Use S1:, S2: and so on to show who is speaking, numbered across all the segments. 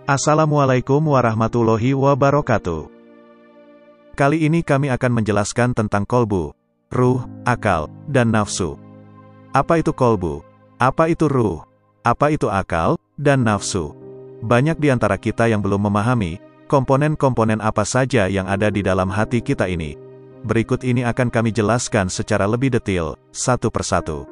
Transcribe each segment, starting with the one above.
S1: Assalamualaikum warahmatullahi wabarakatuh. Kali ini kami akan menjelaskan tentang kolbu, ruh, akal, dan nafsu. Apa itu kolbu? Apa itu ruh? Apa itu akal, dan nafsu? Banyak di antara kita yang belum memahami komponen-komponen apa saja yang ada di dalam hati kita ini. Berikut ini akan kami jelaskan secara lebih detail, satu persatu.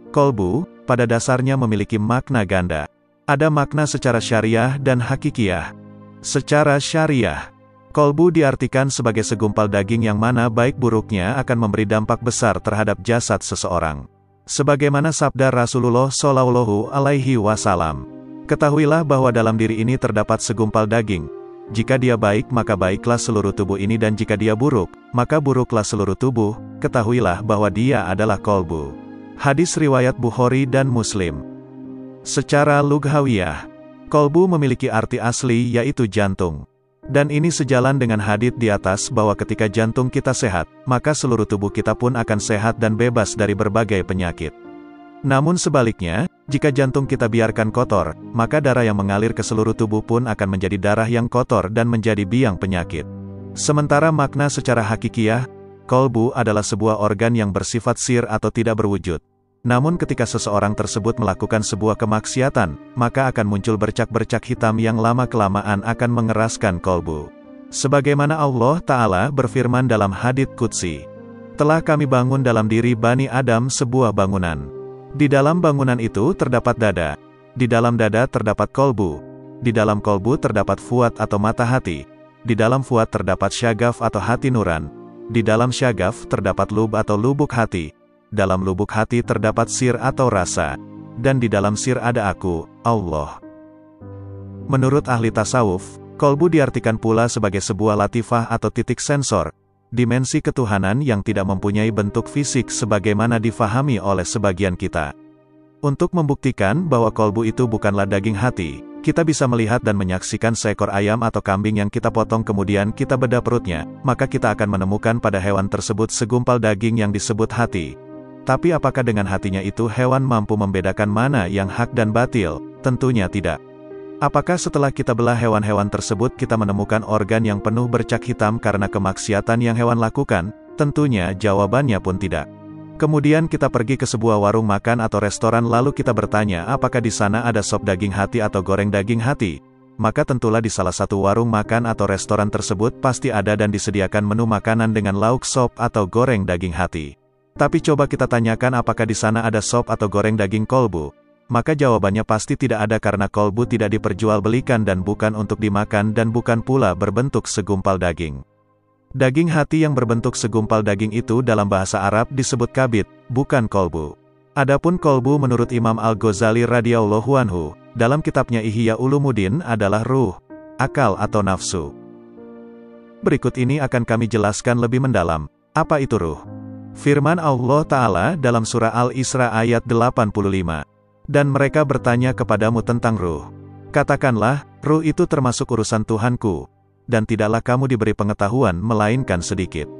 S1: Kolbu, pada dasarnya memiliki makna ganda. Ada makna secara syariah dan hakikiyah. Secara syariah, kolbu diartikan sebagai segumpal daging yang mana baik buruknya akan memberi dampak besar terhadap jasad seseorang. Sebagaimana sabda Rasulullah Shallallahu Alaihi Wasallam, ketahuilah bahwa dalam diri ini terdapat segumpal daging. Jika dia baik maka baiklah seluruh tubuh ini, dan jika dia buruk, maka buruklah seluruh tubuh. Ketahuilah bahwa dia adalah kolbu. Hadis riwayat Bukhari dan Muslim. Secara lughawiyah, kolbu memiliki arti asli yaitu jantung. Dan ini sejalan dengan hadits di atas bahwa ketika jantung kita sehat, maka seluruh tubuh kita pun akan sehat dan bebas dari berbagai penyakit. Namun sebaliknya, jika jantung kita biarkan kotor, maka darah yang mengalir ke seluruh tubuh pun akan menjadi darah yang kotor dan menjadi biang penyakit. Sementara makna secara hakikiyah, kolbu adalah sebuah organ yang bersifat sir atau tidak berwujud. Namun ketika seseorang tersebut melakukan sebuah kemaksiatan, maka akan muncul bercak-bercak hitam yang lama-kelamaan akan mengeraskan kolbu. Sebagaimana Allah Ta'ala berfirman dalam hadits qudsi, telah kami bangun dalam diri Bani Adam sebuah bangunan. Di dalam bangunan itu terdapat dada. Di dalam dada terdapat kolbu. Di dalam kolbu terdapat fuad atau mata hati. Di dalam fuad terdapat syagaf atau hati nuran. Di dalam syagaf terdapat lub atau lubuk hati. Dalam lubuk hati terdapat sir atau rasa, dan di dalam sir ada aku, Allah. Menurut ahli tasawuf, kolbu diartikan pula sebagai sebuah latifah atau titik sensor, dimensi ketuhanan yang tidak mempunyai bentuk fisik sebagaimana difahami oleh sebagian kita. Untuk membuktikan bahwa kolbu itu bukanlah daging hati, kita bisa melihat dan menyaksikan seekor ayam atau kambing yang kita potong kemudian kita bedah perutnya, maka kita akan menemukan pada hewan tersebut segumpal daging yang disebut hati. Tapi apakah dengan hatinya itu hewan mampu membedakan mana yang hak dan batil? Tentunya tidak. Apakah setelah kita belah hewan-hewan tersebut kita menemukan organ yang penuh bercak hitam karena kemaksiatan yang hewan lakukan? Tentunya jawabannya pun tidak. Kemudian kita pergi ke sebuah warung makan atau restoran lalu kita bertanya apakah di sana ada sop daging hati atau goreng daging hati? Maka tentulah di salah satu warung makan atau restoran tersebut pasti ada dan disediakan menu makanan dengan lauk sop atau goreng daging hati. Tapi coba kita tanyakan apakah di sana ada sop atau goreng daging kolbu? Maka jawabannya pasti tidak ada karena kolbu tidak diperjualbelikan dan bukan untuk dimakan dan bukan pula berbentuk segumpal daging. Daging hati yang berbentuk segumpal daging itu dalam bahasa Arab disebut kabid, bukan kolbu. Adapun kolbu menurut Imam Al-Ghazali radhiyallahu anhu, dalam kitabnya Ihya Ulumuddin adalah ruh, akal atau nafsu. Berikut ini akan kami jelaskan lebih mendalam, apa itu ruh. Firman Allah Ta'ala dalam surah Al-Isra ayat 85. Dan mereka bertanya kepadamu tentang ruh. Katakanlah, ruh itu termasuk urusan Tuhanku, dan tidaklah kamu diberi pengetahuan melainkan sedikit.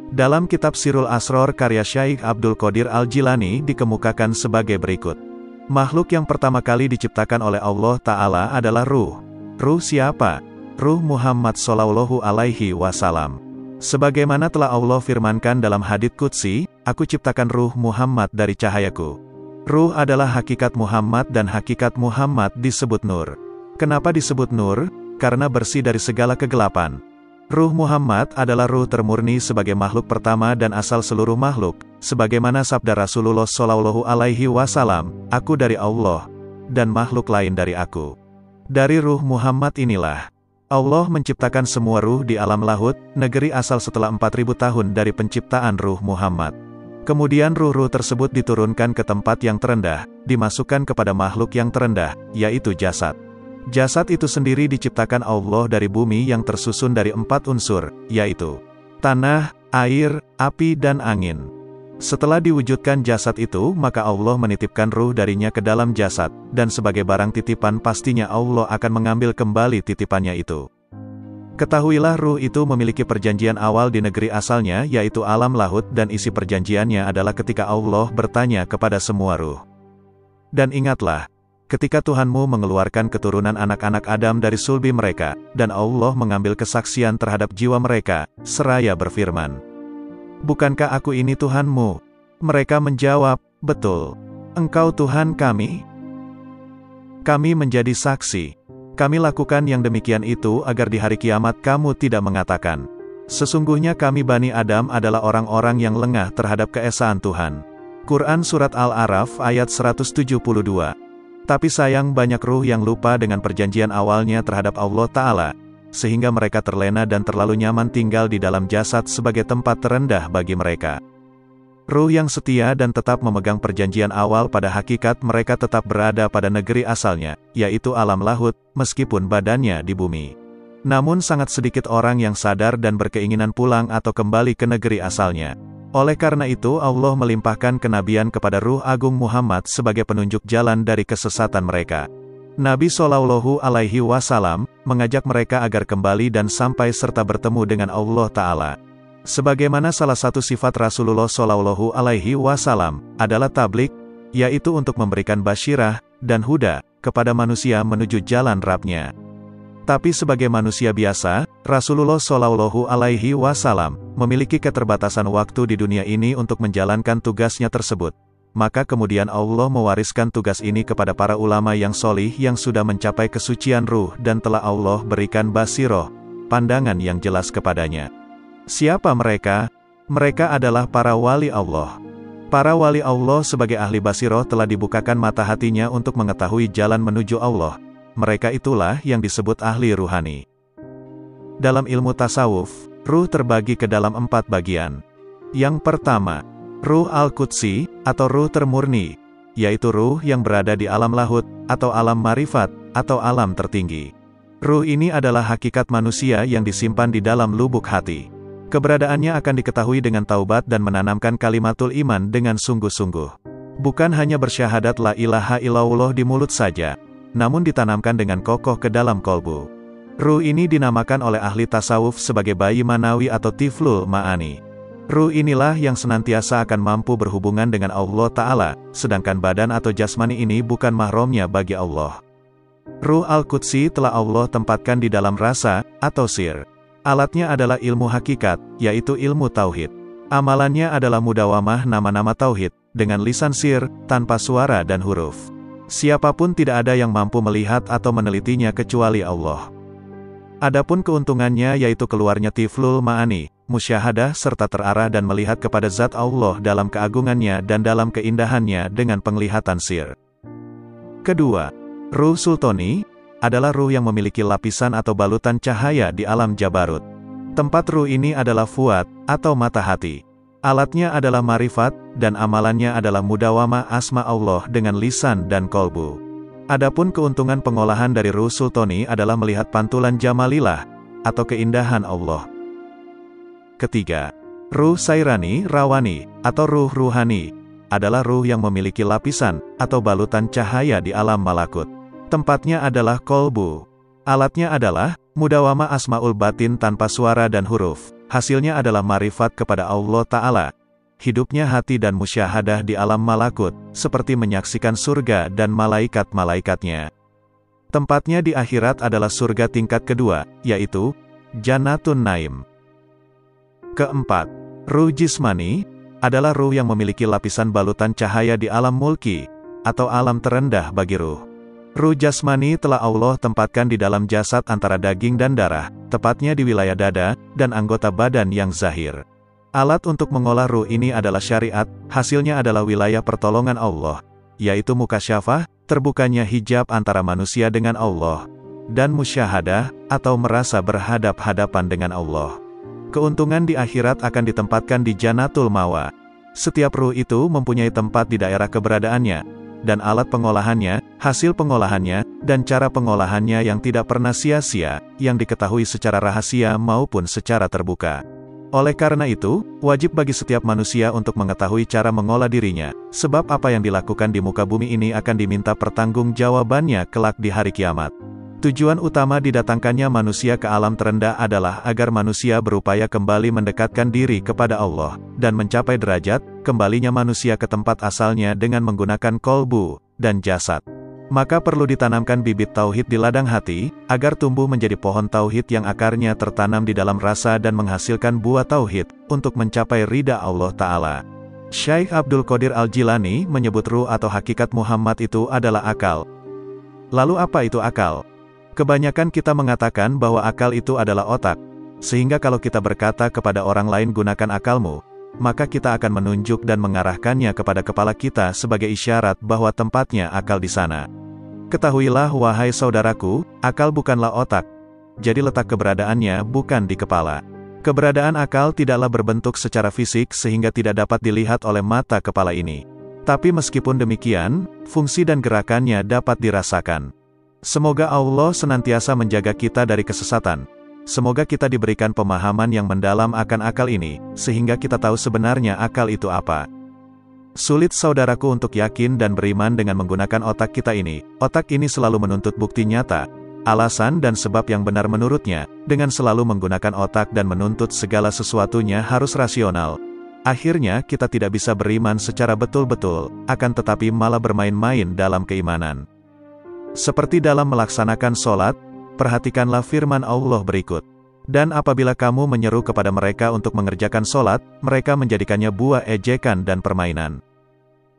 S1: Dalam kitab Sirul Asror karya Syaikh Abdul Qadir Al-Jilani dikemukakan sebagai berikut. Makhluk yang pertama kali diciptakan oleh Allah Ta'ala adalah ruh. Ruh siapa? Ruh Muhammad Shallallahu Alaihi Wasallam. Sebagaimana telah Allah firmankan dalam hadits qudsi, aku ciptakan ruh Muhammad dari cahayaku. Ruh adalah hakikat Muhammad dan hakikat Muhammad disebut nur. Kenapa disebut nur? Karena bersih dari segala kegelapan. Ruh Muhammad adalah ruh termurni sebagai makhluk pertama dan asal seluruh makhluk. Sebagaimana sabda Rasulullah Shallallahu Alaihi Wasallam, aku dari Allah, dan makhluk lain dari aku. Dari ruh Muhammad inilah Allah menciptakan semua ruh di alam lahut, negeri asal setelah 4000 tahun dari penciptaan ruh Muhammad. Kemudian ruh-ruh tersebut diturunkan ke tempat yang terendah, dimasukkan kepada makhluk yang terendah, yaitu jasad. Jasad itu sendiri diciptakan Allah dari bumi yang tersusun dari 4 unsur, yaitu tanah, air, api dan angin. Setelah diwujudkan jasad itu, maka Allah menitipkan ruh darinya ke dalam jasad, dan sebagai barang titipan pastinya Allah akan mengambil kembali titipannya itu. Ketahuilah ruh itu memiliki perjanjian awal di negeri asalnya yaitu alam lahut dan isi perjanjiannya adalah ketika Allah bertanya kepada semua ruh. Dan ingatlah, ketika Tuhanmu mengeluarkan keturunan anak-anak Adam dari sulbi mereka, dan Allah mengambil kesaksian terhadap jiwa mereka, seraya berfirman, "Bukankah aku ini Tuhanmu?" Mereka menjawab, "Betul. Engkau Tuhan kami. Kami menjadi saksi. Kami lakukan yang demikian itu agar di hari kiamat kamu tidak mengatakan, 'Sesungguhnya kami Bani Adam adalah orang-orang yang lengah terhadap keesaan Tuhan.'" Quran Surat Al-A'raf ayat 172. Tapi sayang banyak ruh yang lupa dengan perjanjian awalnya terhadap Allah Ta'ala, sehingga mereka terlena dan terlalu nyaman tinggal di dalam jasad sebagai tempat terendah bagi mereka. Ruh yang setia dan tetap memegang perjanjian awal pada hakikat mereka tetap berada pada negeri asalnya, yaitu alam lahut, meskipun badannya di bumi. Namun sangat sedikit orang yang sadar dan berkeinginan pulang atau kembali ke negeri asalnya. Oleh karena itu Allah melimpahkan kenabian kepada Ruh Agung Muhammad sebagai penunjuk jalan dari kesesatan mereka. Nabi Shallallahu Alaihi Wasallam mengajak mereka agar kembali dan sampai serta bertemu dengan Allah Ta'ala. Sebagaimana salah satu sifat Rasulullah Shallallahu Alaihi Wasallam adalah tablik, yaitu untuk memberikan basyirah dan huda kepada manusia menuju jalan Rabb-Nya. Tapi sebagai manusia biasa, Rasulullah Shallallahu Alaihi Wasallam memiliki keterbatasan waktu di dunia ini untuk menjalankan tugasnya tersebut. Maka kemudian Allah mewariskan tugas ini kepada para ulama yang solih yang sudah mencapai kesucian ruh dan telah Allah berikan basiroh, pandangan yang jelas kepadanya. Siapa mereka? Mereka adalah para wali Allah. Para wali Allah sebagai ahli basiroh telah dibukakan mata hatinya untuk mengetahui jalan menuju Allah. Mereka itulah yang disebut ahli ruhani. Dalam ilmu tasawuf, ruh terbagi ke dalam 4 bagian. Yang pertama, ruh al-Qudsi, atau ruh termurni, yaitu ruh yang berada di alam lahut, atau alam marifat, atau alam tertinggi. Ruh ini adalah hakikat manusia yang disimpan di dalam lubuk hati. Keberadaannya akan diketahui dengan taubat dan menanamkan kalimatul iman dengan sungguh-sungguh. Bukan hanya bersyahadat la ilaha illallah di mulut saja, namun ditanamkan dengan kokoh ke dalam kolbu. Ruh ini dinamakan oleh ahli tasawuf sebagai bayi manawi atau tiflul ma'ani. Ruh inilah yang senantiasa akan mampu berhubungan dengan Allah Ta'ala, sedangkan badan atau jasmani ini bukan mahramnya bagi Allah. Ruh al-Qudsi telah Allah tempatkan di dalam rasa, atau sir. Alatnya adalah ilmu hakikat, yaitu ilmu tauhid. Amalannya adalah mudawamah nama-nama tauhid, dengan lisan sir, tanpa suara dan huruf. Siapapun tidak ada yang mampu melihat atau menelitinya kecuali Allah. Adapun keuntungannya yaitu keluarnya tiflul ma'ani, musyahadah serta terarah dan melihat kepada zat Allah dalam keagungannya dan dalam keindahannya dengan penglihatan sir. Kedua, ruh sultani adalah ruh yang memiliki lapisan atau balutan cahaya di alam jabarut. Tempat ruh ini adalah fuad, atau mata hati. Alatnya adalah marifat, dan amalannya adalah mudawamah asma Allah dengan lisan dan kolbu. Adapun keuntungan pengolahan dari ruh sultani adalah melihat pantulan jamalilah, atau keindahan Allah. Ketiga, ruh sairani rawani, atau ruh ruhani, adalah ruh yang memiliki lapisan, atau balutan cahaya di alam malakut. Tempatnya adalah kolbu. Alatnya adalah mudawamah asmaul batin tanpa suara dan huruf. Hasilnya adalah marifat kepada Allah Ta'ala. Hidupnya hati dan musyahadah di alam malakut, seperti menyaksikan surga dan malaikat-malaikatnya. Tempatnya di akhirat adalah surga tingkat kedua, yaitu Jannatun Naim. Keempat, ruh jismani adalah ruh yang memiliki lapisan balutan cahaya di alam mulki, atau alam terendah bagi ruh. Ruh jasmani telah Allah tempatkan di dalam jasad antara daging dan darah, tepatnya di wilayah dada, dan anggota badan yang zahir. Alat untuk mengolah ruh ini adalah syariat, hasilnya adalah wilayah pertolongan Allah, yaitu mukasyafah, terbukanya hijab antara manusia dengan Allah, dan musyahadah, atau merasa berhadap-hadapan dengan Allah. Keuntungan di akhirat akan ditempatkan di Jannatul Mawa. Setiap ruh itu mempunyai tempat di daerah keberadaannya, dan alat pengolahannya, hasil pengolahannya, dan cara pengolahannya yang tidak pernah sia-sia, yang diketahui secara rahasia maupun secara terbuka. Oleh karena itu, wajib bagi setiap manusia untuk mengetahui cara mengolah dirinya, sebab apa yang dilakukan di muka bumi ini akan diminta pertanggungjawabannya kelak di hari kiamat. Tujuan utama didatangkannya manusia ke alam terendah adalah agar manusia berupaya kembali mendekatkan diri kepada Allah, dan mencapai derajat, kembalinya manusia ke tempat asalnya dengan menggunakan kolbu, dan jasad. Maka perlu ditanamkan bibit tauhid di ladang hati, agar tumbuh menjadi pohon tauhid yang akarnya tertanam di dalam rasa dan menghasilkan buah tauhid, untuk mencapai ridha Allah Ta'ala. Syekh Abdul Qadir Al-Jilani menyebut ruh atau hakikat Muhammad itu adalah akal. Lalu apa itu akal? Kebanyakan kita mengatakan bahwa akal itu adalah otak. Sehingga kalau kita berkata kepada orang lain gunakan akalmu, maka kita akan menunjuk dan mengarahkannya kepada kepala kita sebagai isyarat bahwa tempatnya akal di sana. Ketahuilah wahai saudaraku, akal bukanlah otak. Jadi letak keberadaannya bukan di kepala. Keberadaan akal tidaklah berbentuk secara fisik sehingga tidak dapat dilihat oleh mata kepala ini. Tapi meskipun demikian, fungsi dan gerakannya dapat dirasakan. Semoga Allah senantiasa menjaga kita dari kesesatan. Semoga kita diberikan pemahaman yang mendalam akan akal ini, sehingga kita tahu sebenarnya akal itu apa. Sulit saudaraku untuk yakin dan beriman dengan menggunakan otak kita ini. Otak ini selalu menuntut bukti nyata, alasan dan sebab yang benar menurutnya. Dengan selalu menggunakan otak dan menuntut segala sesuatunya harus rasional. Akhirnya kita tidak bisa beriman secara betul-betul, akan tetapi malah bermain-main dalam keimanan. Seperti dalam melaksanakan sholat, perhatikanlah firman Allah berikut. Dan apabila kamu menyeru kepada mereka untuk mengerjakan sholat, mereka menjadikannya buah ejekan dan permainan.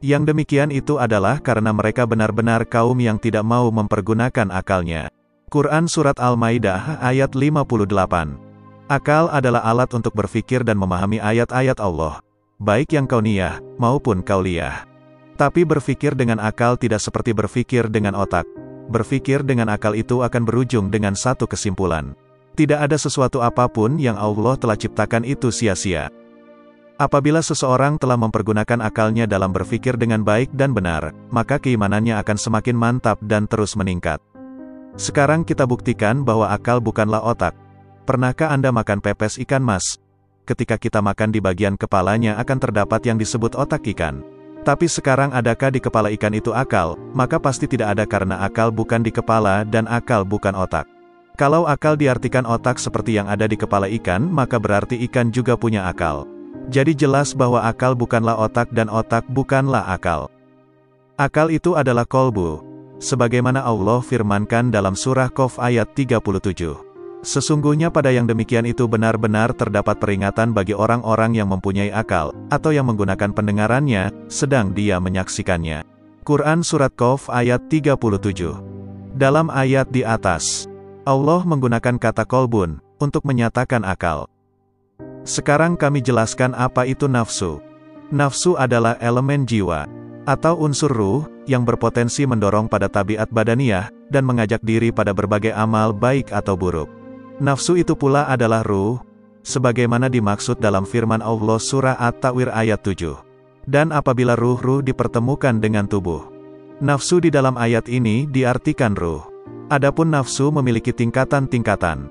S1: Yang demikian itu adalah karena mereka benar-benar kaum yang tidak mau mempergunakan akalnya. Quran Surat Al-Maidah ayat 58. Akal adalah alat untuk berfikir dan memahami ayat-ayat Allah, baik yang kauniyah maupun kauliyah. Tapi berfikir dengan akal tidak seperti berfikir dengan otak. Berfikir dengan akal itu akan berujung dengan satu kesimpulan. Tidak ada sesuatu apapun yang Allah telah ciptakan itu sia-sia. Apabila seseorang telah mempergunakan akalnya dalam berfikir dengan baik dan benar, maka keimanannya akan semakin mantap dan terus meningkat. Sekarang kita buktikan bahwa akal bukanlah otak. Pernahkah Anda makan pepes ikan mas? Ketika kita makan di bagian kepalanya akan terdapat yang disebut otak ikan. Tapi sekarang adakah di kepala ikan itu akal? Maka pasti tidak ada karena akal bukan di kepala dan akal bukan otak. Kalau akal diartikan otak seperti yang ada di kepala ikan, maka berarti ikan juga punya akal. Jadi jelas bahwa akal bukanlah otak dan otak bukanlah akal. Akal itu adalah kolbu. Sebagaimana Allah firmankan dalam surah Qaf ayat 37. Sesungguhnya pada yang demikian itu benar-benar terdapat peringatan bagi orang-orang yang mempunyai akal, atau yang menggunakan pendengarannya, sedang dia menyaksikannya. Quran Surat Qaf ayat 37. Dalam ayat di atas, Allah menggunakan kata kolbun, untuk menyatakan akal. Sekarang kami jelaskan apa itu nafsu. Nafsu adalah elemen jiwa, atau unsur ruh, yang berpotensi mendorong pada tabiat badaniyah, dan mengajak diri pada berbagai amal baik atau buruk. Nafsu itu pula adalah ruh, sebagaimana dimaksud dalam firman Allah surah At-Ta'wir ayat 7. Dan apabila ruh-ruh dipertemukan dengan tubuh. Nafsu di dalam ayat ini diartikan ruh. Adapun nafsu memiliki tingkatan-tingkatan.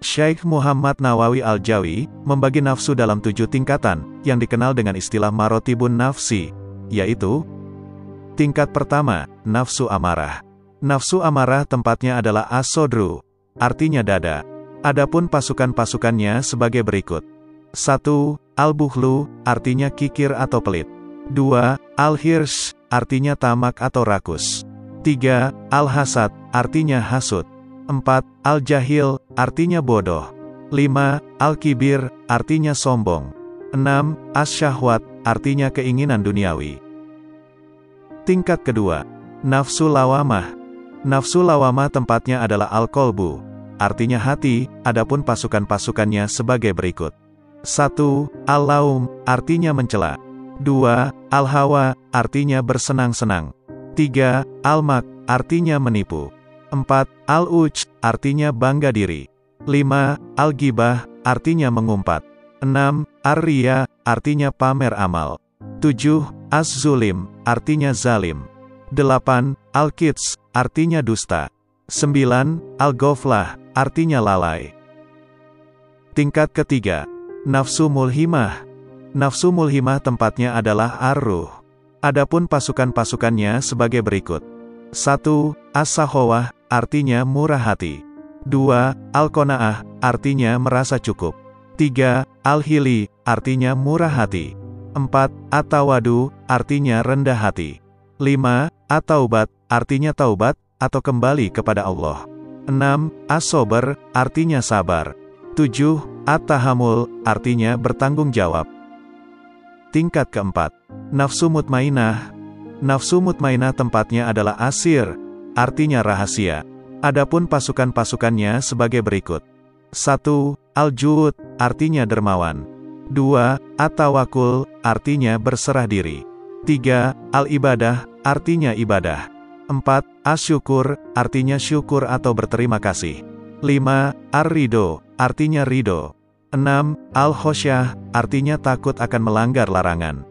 S1: Syekh Muhammad Nawawi Al-Jawi membagi nafsu dalam 7 tingkatan, yang dikenal dengan istilah marotibun nafsi, yaitu: tingkat pertama, nafsu amarah. Nafsu amarah tempatnya adalah as-sodru, artinya dada. Adapun pasukan-pasukannya sebagai berikut. 1. Al-bukhlu, artinya kikir atau pelit. 2. Al-hirsh, artinya tamak atau rakus. 3. Al-hasad, artinya hasud. 4. Al-jahil, artinya bodoh. 5. Al-kibir, artinya sombong. 6. As-syahwat, artinya keinginan duniawi. Tingkat kedua, nafsu lawamah. Nafsu lawamah tempatnya adalah al-kolbu, artinya hati, adapun pasukan-pasukannya sebagai berikut. 1. Al-laum, artinya mencela. 2. Al-hawa, artinya bersenang-senang. 3. Al-mak, artinya menipu. 4. Al-uj, artinya bangga diri. 5. Al-gibah, artinya mengumpat. 6. Ar-riya, artinya pamer amal. 7. Az-zulim, artinya zalim. 8. Al-kits, artinya dusta. 9. Al-ghaflah, artinya lalai. Tingkat ketiga, nafsu mulhimah. Nafsu mulhimah tempatnya adalah ar-ruh. Adapun pasukan-pasukannya sebagai berikut. 1. As-sakhawah, artinya murah hati. 2. Al-qanaah, artinya merasa cukup. 3. Al-hili, artinya murah hati. 4. At-tawadu, artinya rendah hati. 5. At-taubat, artinya taubat, atau kembali kepada Allah. 6. As-sober, artinya sabar. 7. At-tahamul, artinya bertanggung jawab. Tingkat keempat, nafsu mutmainah. Nafsu mutmainah tempatnya adalah asir, artinya rahasia. Adapun pasukan-pasukannya sebagai berikut. 1. Al-jud, artinya dermawan. 2. At-tawakul, artinya berserah diri. 3. Al-ibadah, artinya ibadah. 4. As-syukur, artinya syukur atau berterima kasih. 5. Ar-ridho, artinya ridho. 6. Al-khosyah, artinya takut akan melanggar larangan.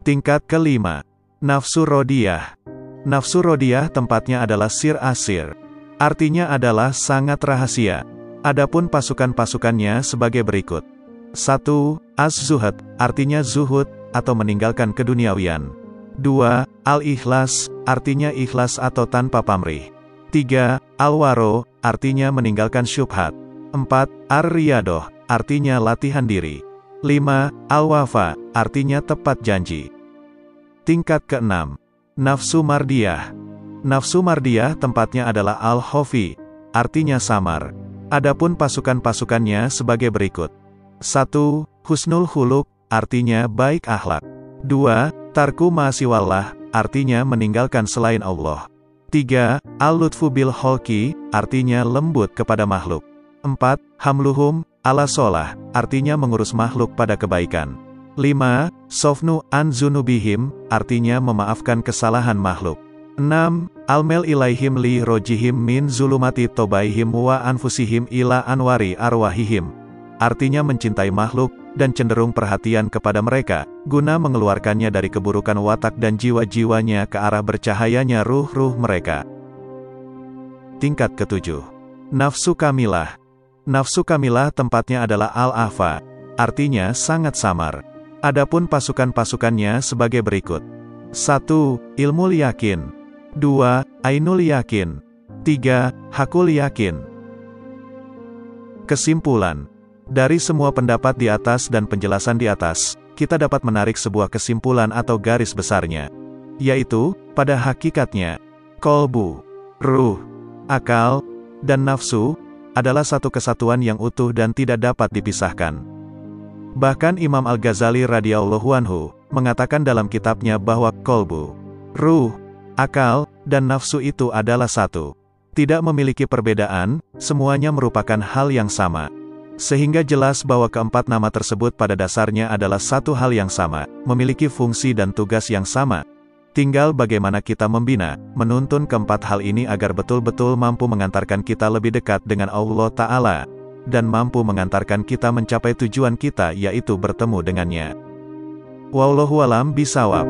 S1: Tingkat kelima, nafsu rodiyah. Nafsu rodiyah tempatnya adalah sir asir. Artinya adalah sangat rahasia. Adapun pasukan-pasukannya sebagai berikut. 1. Az-zuhud, artinya zuhud, atau meninggalkan keduniawian. 2. Al-ikhlas, artinya ikhlas atau tanpa pamrih. 3. Al-waro, artinya meninggalkan syubhat. 4. Ar-riyadoh, artinya latihan diri. 5. Al-wafa, artinya tepat janji. Tingkat keenam, nafsu mardiyah. Nafsu mardiyah tempatnya adalah al-khofi, artinya samar. Adapun pasukan-pasukannya sebagai berikut. 1. Husnul khuluq, artinya baik akhlak. 2. Tarku ma'asiwallah, artinya meninggalkan selain Allah. 3. Al-lutfu bil kholqi, artinya lembut kepada makhluk. 4. Hamluhum ala sholah, artinya mengurus makhluk pada kebaikan. 5. Sofnu an zunubihim, artinya memaafkan kesalahan makhluk. 6. Almel ilaihim li rojihim min zulumati tobaihim wa anfusihim ila anwari arwahihim, artinya mencintai makhluk, dan cenderung perhatian kepada mereka, guna mengeluarkannya dari keburukan watak dan jiwa-jiwanya ke arah bercahayanya ruh-ruh mereka. Tingkat ketujuh, nafsu kamilah. Nafsu kamilah tempatnya adalah al-ahfa, artinya sangat samar. Adapun pasukan-pasukannya sebagai berikut. 1. Ilmul yakin. 2. Ainul yakin. 3. Hakul yakin. Kesimpulan. Dari semua pendapat di atas dan penjelasan di atas, kita dapat menarik sebuah kesimpulan atau garis besarnya. Yaitu, pada hakikatnya, kolbu, ruh, akal, dan nafsu, adalah satu kesatuan yang utuh dan tidak dapat dipisahkan. Bahkan Imam Al-Ghazali radhiyallahu anhu mengatakan dalam kitabnya bahwa kolbu, ruh, akal, dan nafsu itu adalah satu. Tidak memiliki perbedaan, semuanya merupakan hal yang sama. Sehingga jelas bahwa keempat nama tersebut pada dasarnya adalah satu hal yang sama, memiliki fungsi dan tugas yang sama. Tinggal bagaimana kita membina, menuntun keempat hal ini agar betul-betul mampu mengantarkan kita lebih dekat dengan Allah Ta'ala, dan mampu mengantarkan kita mencapai tujuan kita yaitu bertemu dengannya. Wallahu a'lam bishawab.